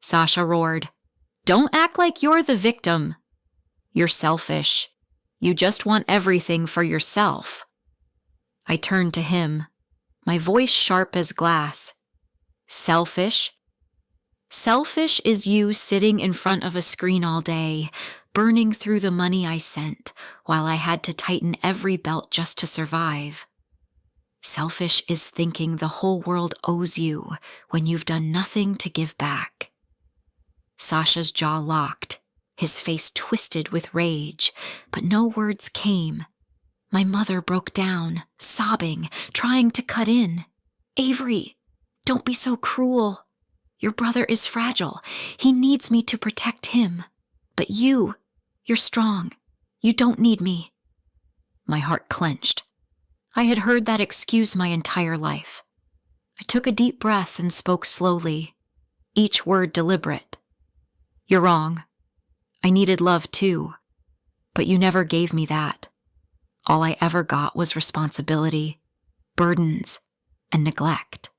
Sasha roared. "Don't act like you're the victim. You're selfish. You just want everything for yourself." I turned to him, my voice sharp as glass. "Selfish? Selfish is you sitting in front of a screen all day, burning through the money I sent while I had to tighten every belt just to survive. Selfish is thinking the whole world owes you when you've done nothing to give back." Sasha's jaw locked, his face twisted with rage, but no words came. My mother broke down, sobbing, trying to cut in. "Avery, don't be so cruel. Your brother is fragile. He needs me to protect him. But you're strong. You don't need me." My heart clenched. I had heard that excuse my entire life. I took a deep breath and spoke slowly, each word deliberate. "You're wrong. I needed love too, but you never gave me that. All I ever got was responsibility, burdens, and neglect."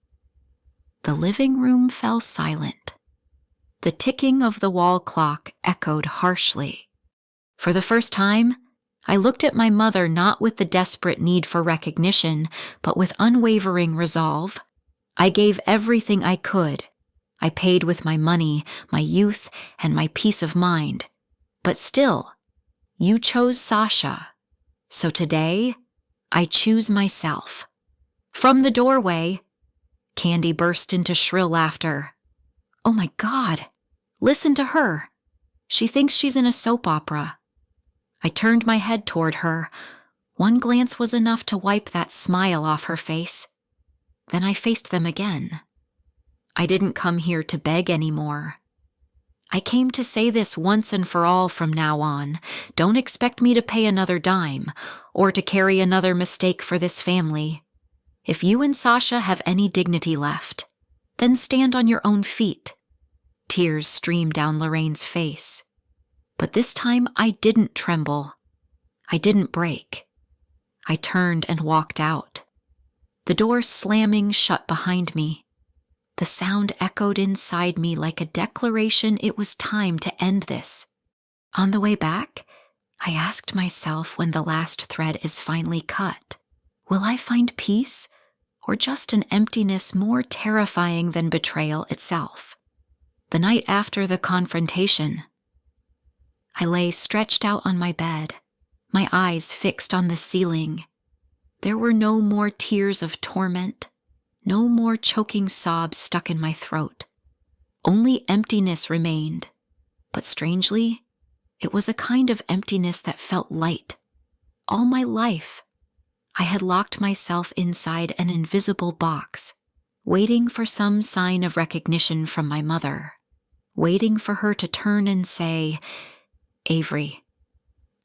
The living room fell silent. The ticking of the wall clock echoed harshly. For the first time, I looked at my mother not with the desperate need for recognition, but with unwavering resolve. I gave everything I could. I paid with my money, my youth, and my peace of mind. But still, you chose Sasha. So today, I choose myself. From the doorway, Candy burst into shrill laughter. "Oh my God, listen to her. She thinks she's in a soap opera." I turned my head toward her. One glance was enough to wipe that smile off her face. Then I faced them again. I didn't come here to beg anymore. I came to say this once and for all from now on. Don't expect me to pay another dime or to carry another mistake for this family. If you and Sasha have any dignity left, then stand on your own feet. Tears streamed down Lorraine's face. But this time I didn't tremble. I didn't break. I turned and walked out. The door slamming shut behind me. The sound echoed inside me like a declaration it was time to end this. On the way back, I asked myself when the last thread is finally cut, will I find peace or just an emptiness more terrifying than betrayal itself? The night after the confrontation, I lay stretched out on my bed, my eyes fixed on the ceiling. There were no more tears of torment, no more choking sobs stuck in my throat. Only emptiness remained, but strangely, it was a kind of emptiness that felt light. All my life, I had locked myself inside an invisible box, waiting for some sign of recognition from my mother, waiting for her to turn and say, "Avery,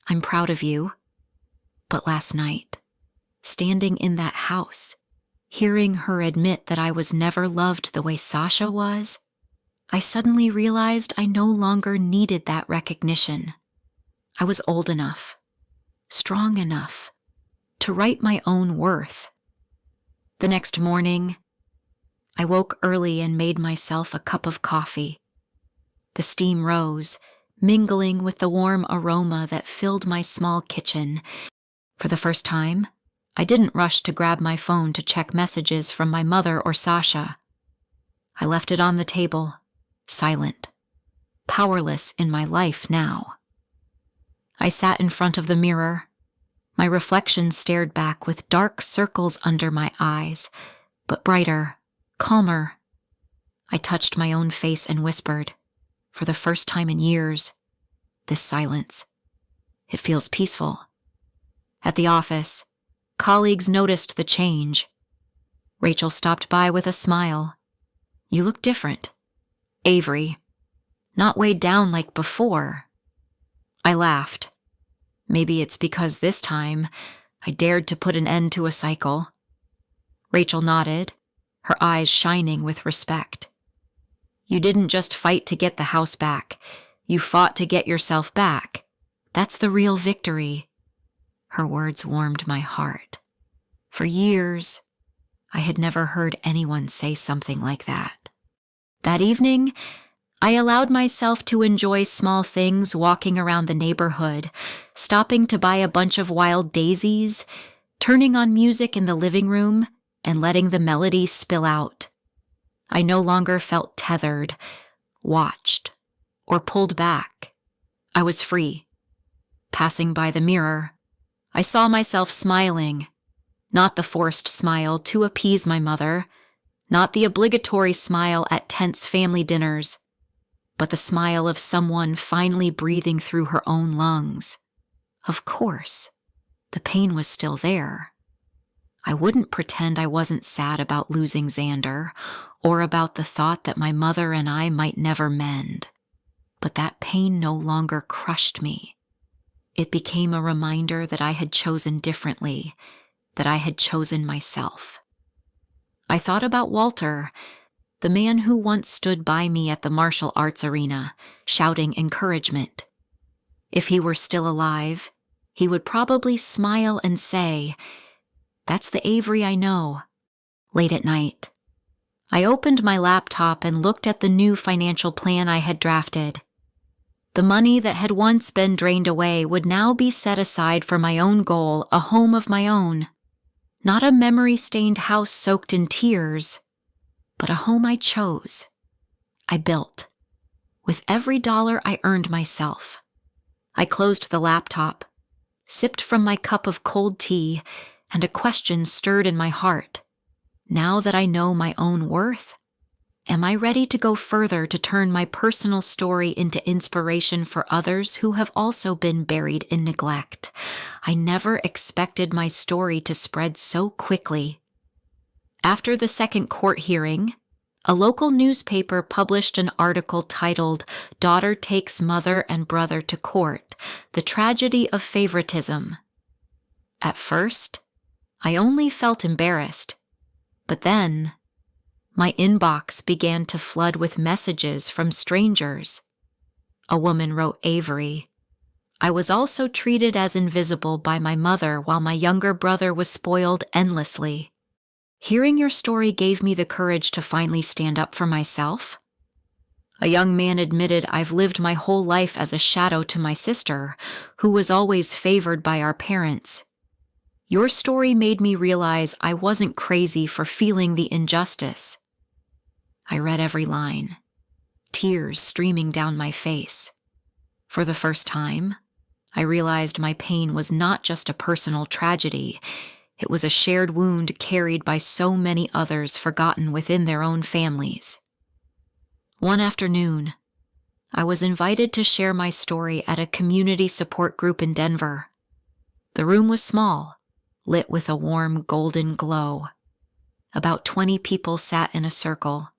I'm proud of you." But last night, standing in that house, Hearing her admit that I was never loved the way Sasha was, I suddenly realized I no longer needed that recognition. I was old enough, strong enough, to write my own worth. The next morning, I woke early and made myself a cup of coffee. The steam rose, mingling with the warm aroma that filled my small kitchen. For the first time, I didn't rush to grab my phone to check messages from my mother or Sasha. I left it on the table, silent, powerless in my life now. I sat in front of the mirror. My reflection stared back with dark circles under my eyes, but brighter, calmer. I touched my own face and whispered, for the first time in years, this silence. It feels peaceful. At the office, colleagues noticed the change. Rachel stopped by with a smile. You look different. Avery. Not weighed down like before. I laughed. Maybe it's because this time I dared to put an end to a cycle. Rachel nodded, her eyes shining with respect. You didn't just fight to get the house back. You fought to get yourself back. That's the real victory. Her words warmed my heart. For years, I had never heard anyone say something like that. That evening, I allowed myself to enjoy small things walking around the neighborhood, stopping to buy a bunch of wild daisies, turning on music in the living room, and letting the melody spill out. I no longer felt tethered, watched, or pulled back. I was free. Passing by the mirror, I saw myself smiling, not the forced smile to appease my mother, not the obligatory smile at tense family dinners, but the smile of someone finally breathing through her own lungs. Of course, the pain was still there. I wouldn't pretend I wasn't sad about losing Xander or about the thought that my mother and I might never mend. But that pain no longer crushed me. It became a reminder that I had chosen differently, that I had chosen myself. I thought about Walter, the man who once stood by me at the martial arts arena, shouting encouragement. If he were still alive, he would probably smile and say, "That's the Avery I know." Late at night, I opened my laptop and looked at the new financial plan I had drafted. The money that had once been drained away would now be set aside for my own goal, a home of my own. Not a memory-stained house soaked in tears, but a home I chose. I built. With every dollar I earned myself. I closed the laptop, sipped from my cup of cold tea, and a question stirred in my heart. Now that I know my own worth, am I ready to go further to turn my personal story into inspiration for others who have also been buried in neglect? I never expected my story to spread so quickly. After the second court hearing, a local newspaper published an article titled "Daughter Takes Mother and Brother to Court: The Tragedy of Favoritism." At first, I only felt embarrassed, but then my inbox began to flood with messages from strangers. A woman wrote Avery, "I was also treated as invisible by my mother while my younger brother was spoiled endlessly. Hearing your story gave me the courage to finally stand up for myself." A young man admitted, "I've lived my whole life as a shadow to my sister, who was always favored by our parents. Your story made me realize I wasn't crazy for feeling the injustice." I read every line, tears streaming down my face. For the first time, I realized my pain was not just a personal tragedy. It was a shared wound carried by so many others forgotten within their own families. One afternoon, I was invited to share my story at a community support group in Denver. The room was small, lit with a warm golden glow. About 20 people sat in a circle,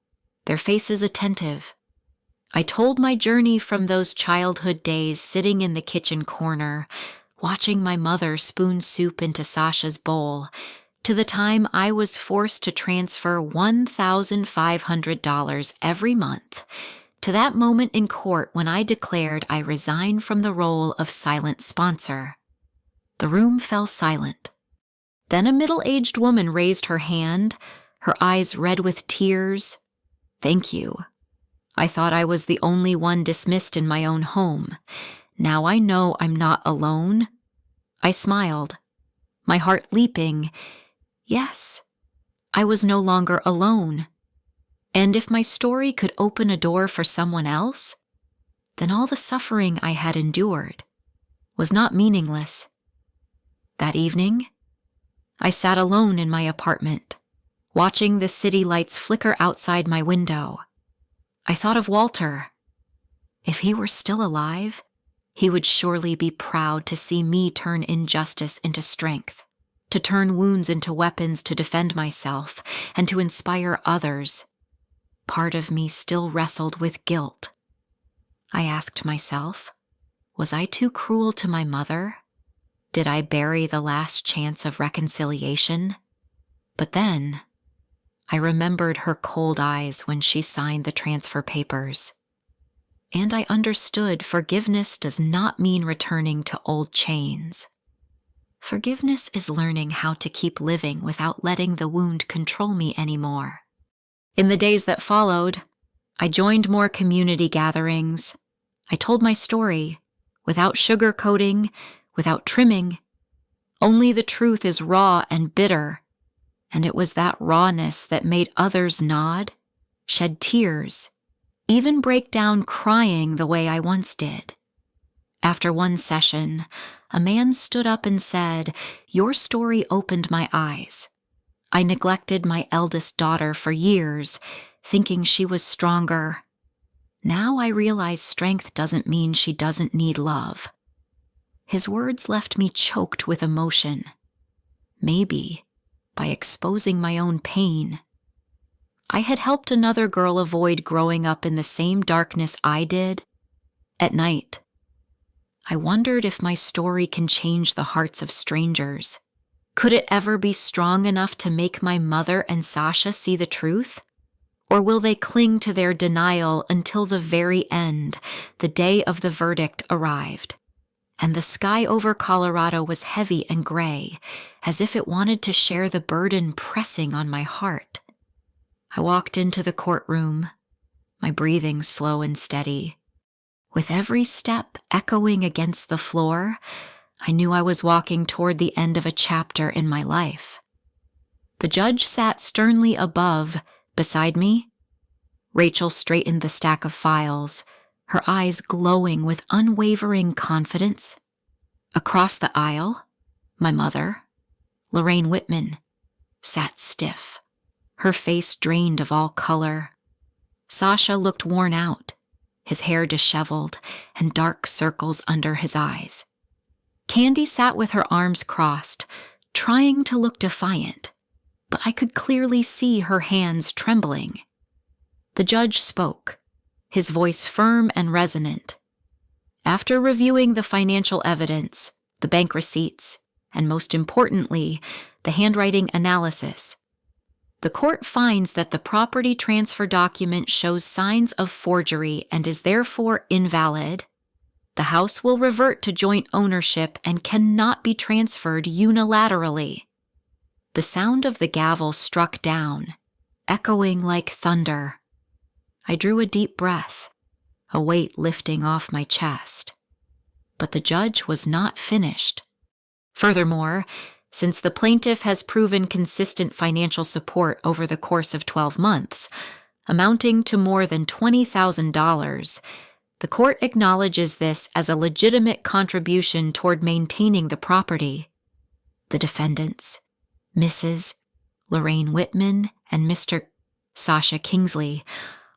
their faces attentive. I told my journey from those childhood days sitting in the kitchen corner, watching my mother spoon soup into Sasha's bowl, to the time I was forced to transfer $1,500 every month, to that moment in court when I declared I resigned from the role of silent sponsor. The room fell silent. Then a middle-aged woman raised her hand, her eyes red with tears. "Thank you. I thought I was the only one dismissed in my own home. Now I know I'm not alone." I smiled, my heart leaping. Yes, I was no longer alone. And if my story could open a door for someone else, then all the suffering I had endured was not meaningless. That evening, I sat alone in my apartment, watching the city lights flicker outside my window. I thought of Walter. If he were still alive, he would surely be proud to see me turn injustice into strength, to turn wounds into weapons to defend myself and to inspire others. Part of me still wrestled with guilt. I asked myself, was I too cruel to my mother? Did I bury the last chance of reconciliation? But then, I remembered her cold eyes when she signed the transfer papers. And I understood forgiveness does not mean returning to old chains. Forgiveness is learning how to keep living without letting the wound control me anymore. In the days that followed, I joined more community gatherings. I told my story, without sugarcoating, without trimming. Only the truth is raw and bitter, and it was that rawness that made others nod, shed tears, even break down crying the way I once did. After one session, a man stood up and said, "Your story opened my eyes. I neglected my eldest daughter for years, thinking she was stronger. Now I realize strength doesn't mean she doesn't need love." His words left me choked with emotion. Maybe, by exposing my own pain, I had helped another girl avoid growing up in the same darkness I did. At night, I wondered if my story can change the hearts of strangers. Could it ever be strong enough to make my mother and Sasha see the truth? Or will they cling to their denial until the very end, the day of the verdict arrived? And the sky over Colorado was heavy and gray, as if it wanted to share the burden pressing on my heart. I walked into the courtroom, my breathing slow and steady. With every step echoing against the floor, I knew I was walking toward the end of a chapter in my life. The judge sat sternly above, beside me. Rachel straightened the stack of files, her eyes glowing with unwavering confidence. Across the aisle, my mother, Lorraine Whitman, sat stiff, her face drained of all color. Sasha looked worn out, his hair disheveled and dark circles under his eyes. Candy sat with her arms crossed, trying to look defiant, but I could clearly see her hands trembling. The judge spoke, his voice firm and resonant. After reviewing the financial evidence, the bank receipts, and most importantly, the handwriting analysis, the court finds that the property transfer document shows signs of forgery and is therefore invalid. The house will revert to joint ownership and cannot be transferred unilaterally. The sound of the gavel struck down, echoing like thunder. I drew a deep breath, a weight lifting off my chest. But the judge was not finished. Furthermore, since the plaintiff has proven consistent financial support over the course of 12 months, amounting to more than $20,000, the court acknowledges this as a legitimate contribution toward maintaining the property. The defendants, Mrs. Lorraine Whitman and Mr. Sasha Kingsley,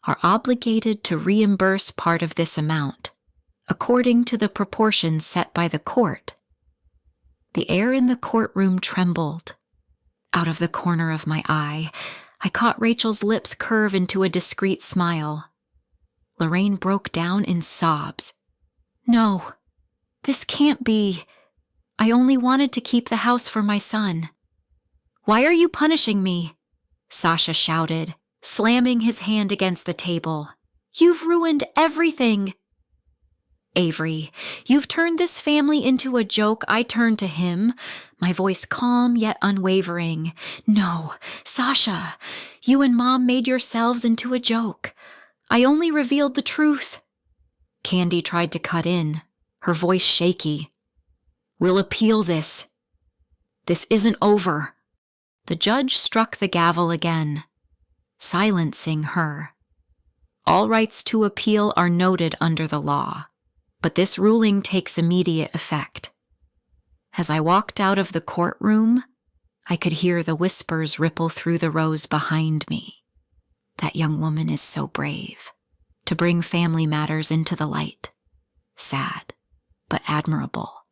are obligated to reimburse part of this amount, according to the proportions set by the court. The air in the courtroom trembled. Out of the corner of my eye, I caught Rachel's lips curve into a discreet smile. Lorraine broke down in sobs. "No, this can't be. I only wanted to keep the house for my son." Why are you punishing me? Sasha shouted, slamming his hand against the table. You've ruined everything. Avery, you've turned this family into a joke. I turned to him, my voice calm yet unwavering. No, Sasha, you and Mom made yourselves into a joke. I only revealed the truth. Candy tried to cut in, her voice shaky. We'll appeal this. This isn't over. The judge struck the gavel again, silencing her. All rights to appeal are noted under the law, but this ruling takes immediate effect. As I walked out of the courtroom, I could hear the whispers ripple through the rows behind me. That young woman is so brave to bring family matters into the light. Sad, but admirable.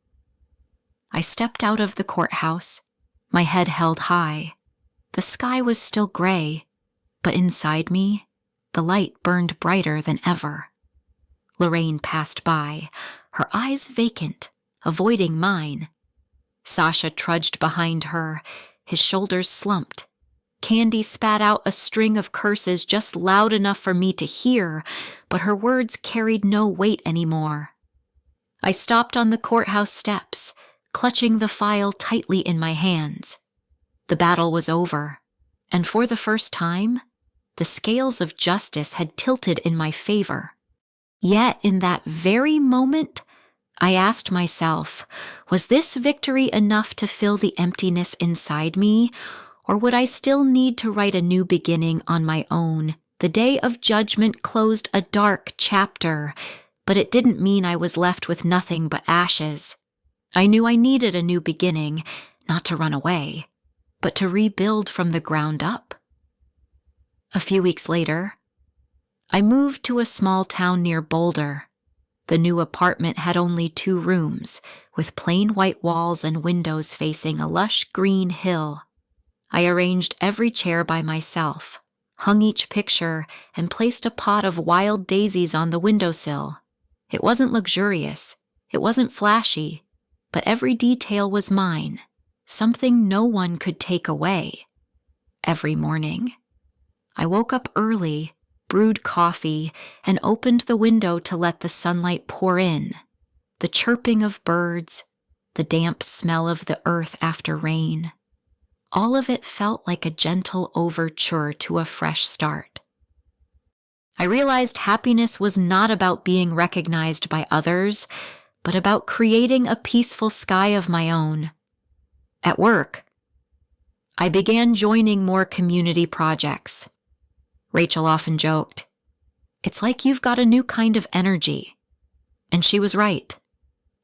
I stepped out of the courthouse, my head held high. The sky was still gray, but inside me, the light burned brighter than ever. Lorraine passed by, her eyes vacant, avoiding mine. Sasha trudged behind her, his shoulders slumped. Candy spat out a string of curses just loud enough for me to hear, but her words carried no weight anymore. I stopped on the courthouse steps, clutching the file tightly in my hands. The battle was over, and for the first time, the scales of justice had tilted in my favor. Yet in that very moment, I asked myself, was this victory enough to fill the emptiness inside me, or would I still need to write a new beginning on my own? The day of judgment closed a dark chapter, but it didn't mean I was left with nothing but ashes. I knew I needed a new beginning, not to run away, but to rebuild from the ground up. A few weeks later, I moved to a small town near Boulder. The new apartment had only 2 rooms, with plain white walls and windows facing a lush green hill. I arranged every chair by myself, hung each picture, and placed a pot of wild daisies on the windowsill. It wasn't luxurious, it wasn't flashy, but every detail was mine, something no one could take away. Every morning, I woke up early, brewed coffee, and opened the window to let the sunlight pour in. The chirping of birds, the damp smell of the earth after rain. All of it felt like a gentle overture to a fresh start. I realized happiness was not about being recognized by others, but about creating a peaceful sky of my own. At work, I began joining more community projects. Rachel often joked, "It's like you've got a new kind of energy." And she was right.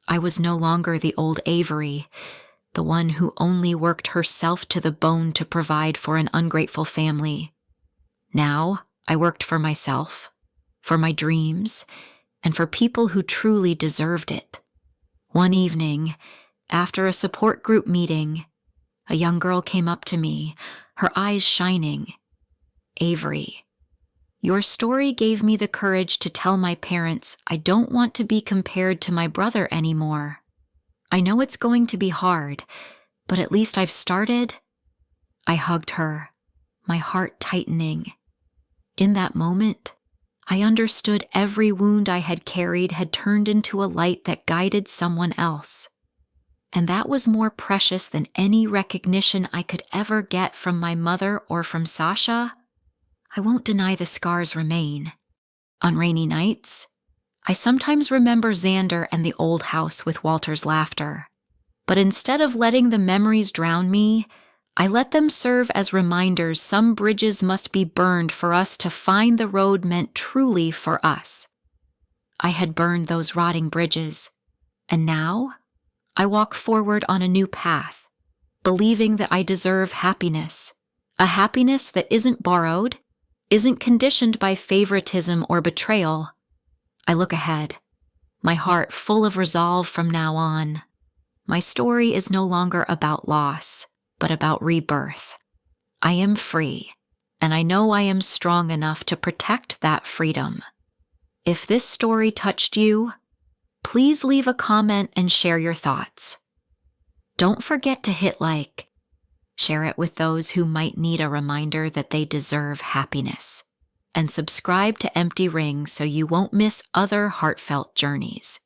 I was no longer the old Avery, the one who only worked herself to the bone to provide for an ungrateful family. Now, I worked for myself, for my dreams, and for people who truly deserved it. One evening, after a support group meeting, a young girl came up to me, her eyes shining. "Avery, your story gave me the courage to tell my parents I don't want to be compared to my brother anymore. I know it's going to be hard, but at least I've started." I hugged her, my heart tightening. In that moment, I understood every wound I had carried had turned into a light that guided someone else. And that was more precious than any recognition I could ever get from my mother or from Sasha. I won't deny the scars remain. On rainy nights, I sometimes remember Xander and the old house with Walter's laughter. But instead of letting the memories drown me, I let them serve as reminders some bridges must be burned for us to find the road meant truly for us. I had burned those rotting bridges, and now I walk forward on a new path, believing that I deserve happiness, a happiness that isn't borrowed, isn't conditioned by favoritism or betrayal. I look ahead, my heart full of resolve from now on. My story is no longer about loss, but about rebirth. I am free, and I know I am strong enough to protect that freedom. If this story touched you, please leave a comment and share your thoughts. Don't forget to hit like, Share it with those who might need a reminder that they deserve happiness. And subscribe to Empty Ring so you won't miss other heartfelt journeys.